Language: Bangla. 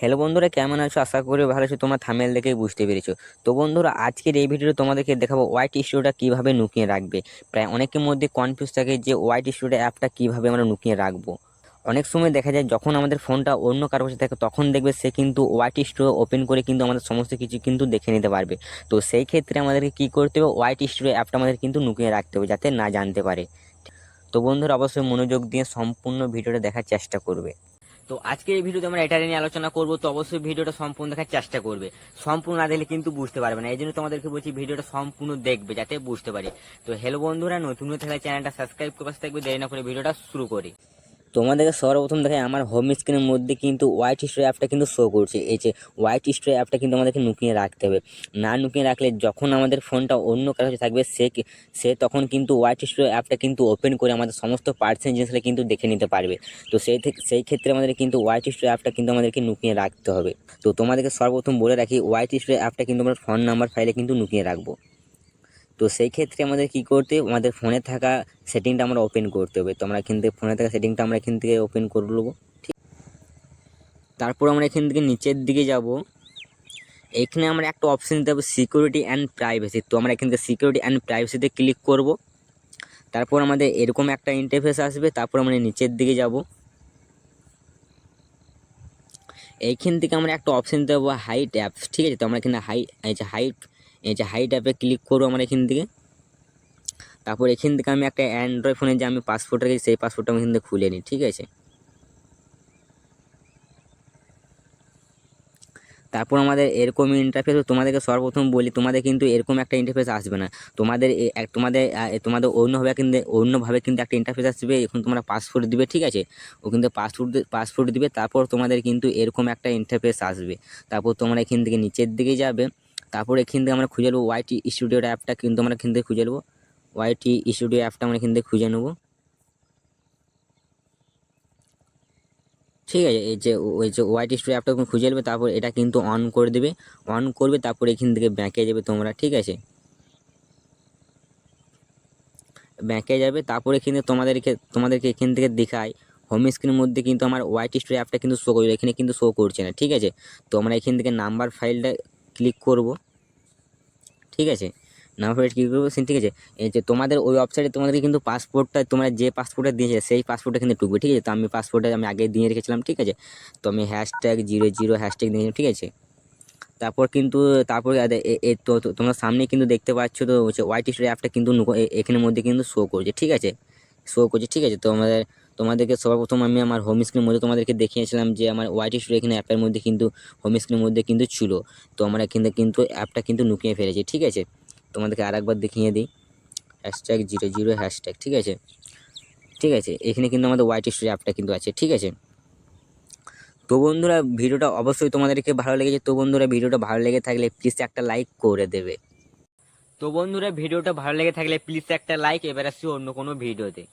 হ্যালো বন্ধুরা, কেমন আছো? আশা করি ভালো আছো। তোমরা থাম্বনেল দেখেই বুঝতে পেরেছো। তো বন্ধুরা, আজকের এই ভিডিওতে তোমাদেরকে দেখাবো ওয়াইটি স্টুডিওটা কীভাবে লুকিয়ে রাখবে। প্রায় অনেকের মধ্যে কনফিউজ থাকে যে ওয়াইটি স্টুডিও অ্যাপটা কীভাবে আমরা লুকিয়ে রাখবো। অনেক সময় দেখা যায় যখন আমাদের ফোনটা অন্য কারোর কাছে থাকে তখন দেখবে সে কিন্তু ওয়াইটি স্টুডিও ওপেন করে কিন্তু আমাদের সমস্ত কিছু কিন্তু দেখে নিতে পারবে। তো সেই ক্ষেত্রে আমাদেরকে কী করতে হবে, ওয়াইটি স্টুডিও অ্যাপটা আমাদের কিন্তু লুকিয়ে রাখতে হবে যাতে না জানতে পারে। তো বন্ধুরা, অবশ্যই মনোযোগ দিয়ে সম্পূর্ণ ভিডিওটা দেখার চেষ্টা করবে। তো আজকে এই ভিডিওতে আমরা এটা নিয়ে আলোচনা করব। তো অবশ্যই ভিডিওটা সম্পূর্ণ দেখার চেষ্টা করবে। সম্পূর্ণ না দেখলে কিন্তু বুঝতে পারবে না, এই জন্য তোমাদেরকে বলছি ভিডিওটা সম্পূর্ণ দেখবে যাতে বুঝতে পারি। তো হ্যালো বন্ধুরা, নতুন হয়ে থাকলে চ্যানেলটা সাবস্ক্রাইব করে পাশে থাকবে। দেরি না করে ভিডিওটা শুরু করি। তোমাদেরকে সর্বপ্রথম দেখে আমার হোম স্ক্রিনের মধ্যে কিন্তু হোয়াইট স্টোরি অ্যাপটা কিন্তু শো করছে। এই যে হোয়াইট স্টোরি অ্যাপটা কিন্তু আমাদেরকে লুকিয়ে রাখতে হবে। না লুকিয়ে রাখলে যখন আমাদের ফোনটা অন্য কারো কাছে থাকবে সে তখন কিন্তু হোয়াইট স্টোরি অ্যাপটা কিন্তু ওপেন করে আমাদের সমস্ত পার্সোনাল জিনিসগুলো কিন্তু দেখে নিতে পারবে। তো সেই ক্ষেত্রে আমাদের কিন্তু হোয়াইট স্টোরি অ্যাপটা কিন্তু আমাদেরকে লুকিয়ে রাখতে হবে। তো তোমাদেরকে সর্বপ্রথম বলে রাখি, হোয়াইট স্টোরি অ্যাপটা কিন্তু আমরা ফোন নাম্বার ফাইলে কিন্তু লুকিয়ে রাখবো। তো সেই ক্ষেত্রে আমাদের কী করতে হবে, আমাদের ফোনে থাকা সেটিংটা আমরা ওপেন করতে হবে। তো আমরা এখান থেকে ফোনে থাকা সেটিংটা আমরা এখান থেকে ওপেন করে নেবো। ঠিক, তারপর আমরা এখান থেকে নিচের দিকে যাব। এখানে আমরা একটা অপশান দিতে হবে সিকিউরিটি অ্যান্ড প্রাইভেসি। তো আমরা এখান থেকে সিকিউরিটি অ্যান্ড প্রাইভেসিতে ক্লিক করব। তারপর আমাদের এরকম একটা ইন্টারফেস আসবে। তারপর আমরা নিচের দিকে যাব। এইখান থেকে আমরা একটা অপশান দিতে পারবো হাইড অ্যাপস। ঠিক আছে, তো আমরা এখানে হাইড অ্যাপে ক্লিক করবো আমরা এখান থেকে। তারপর এখান থেকে আমি একটা অ্যান্ড্রয়েড ফোনে যে আমি পাসপোর্ট রেখেছি সেই পাসপোর্টটা আমি এখান থেকে খুলে নিই। ঠিক আছে, তারপর আমাদের এরকম ইন্টারফেস। তোমাদেরকে সর্বপ্রথম বলি, তোমাদের কিন্তু এরকম একটা ইন্টারফেস আসবে না। তোমাদের অন্যভাবে কিন্তু একটা ইন্টারফেস আসবে। এখন তোমরা পাসপোর্ট দিবে। ঠিক আছে, ও কিন্তু পাসপোর্ট দিবে। তারপর তোমাদের কিন্তু এরকম একটা ইন্টারফেস আসবে। তারপর তোমরা এখান থেকে নিচের দিকে যাবে। তারপর এখান থেকে আমরা খুঁজে নেবো ওয়াইটি স্টুডিও অ্যাপটা, কিন্তু আমরা এখান থেকে খুঁজে নেবো ওয়াইটি স্টুডিও অ্যাপটা আমরা এখান থেকে খুঁজে নেবো। ঠিক আছে, ওই যে ওয়াইটি স্টুডিও অ্যাপটা খুঁজে নেবে। তারপর এটা কিন্তু অন করে দেবে। অন করবে, তারপর এখান থেকে ব্যাকে যাবে তোমরা। ঠিক আছে, ব্যাকে যাবে। তারপরে কিন্তু তোমাদেরকে এখান থেকে দেখায় হোম স্ক্রিনের মধ্যে কিন্তু আমার ওয়াইটি স্টুডিও অ্যাপটা কিন্তু শো করবে। এখানে কিন্তু শো করছে না। ঠিক আছে, তো আমরা এখান থেকে নাম্বার ফাইলটা ক্লিক করব। ঠিক আছে, নাম্বার ফাইল ক্লিক করবো। ঠিক আছে, এই যে তোমাদের ওই ওয়েবসাইটে তোমাদেরকে কিন্তু পাসপোর্টটা, তোমরা যে পাসপোর্টটা দিয়েছে সেই পাসপোর্টটা কিন্তু ঢুকবে। ঠিক আছে, তো আমি পাসপোর্টটা আমি আগে দিয়ে রেখেছিলাম। ঠিক আছে, তো আমি #00# দিয়েছিলাম। ঠিক আছে, তারপর কিন্তু তারপরে তোমরা সামনে কিন্তু দেখতে পাচ্ছ, তো হচ্ছে ওয়াইটি স্টোরি অ্যাপটা কিন্তু এখানের মধ্যে কিন্তু শো করছে। ঠিক আছে, শো করছে। ঠিক আছে, তো তোমাদেরকে সর্বপ্রথম আমি আমার হোম স্ক্রিনের মধ্যে তোমাদেরকে দেখিয়েছিলাম যে আমার ওয়াইটি স্টোরি এখানে অ্যাপের মধ্যে কিন্তু হোম স্ক্রিনের মধ্যে কিন্তু ছিল। তো আমরা এখানে কিন্তু অ্যাপটা কিন্তু লুকিয়ে ফেলেছি। ঠিক আছে, তোমাদেরকে আরেকবার দেখিয়ে দিই #00#। ঠিক আছে, ঠিক আছে, এখানে কিন্তু আমাদের ওয়াইটি স্টোরি অ্যাপটা কিন্তু আছে। ঠিক আছে, তো বন্ধুরা, ভিডিওটা অবশ্যই তোমাদেরকে ভালো লেগেছে। তো বন্ধুরা, ভিডিওটা ভালো লেগে থাকলে প্লিজ একটা লাইক করে দেবে। তো বন্ধুরা, ভিডিওটা ভালো লেগে থাকলে প্লিজ একটা লাইক। এবার আসছি অন্য কোনো ভিডিওতে।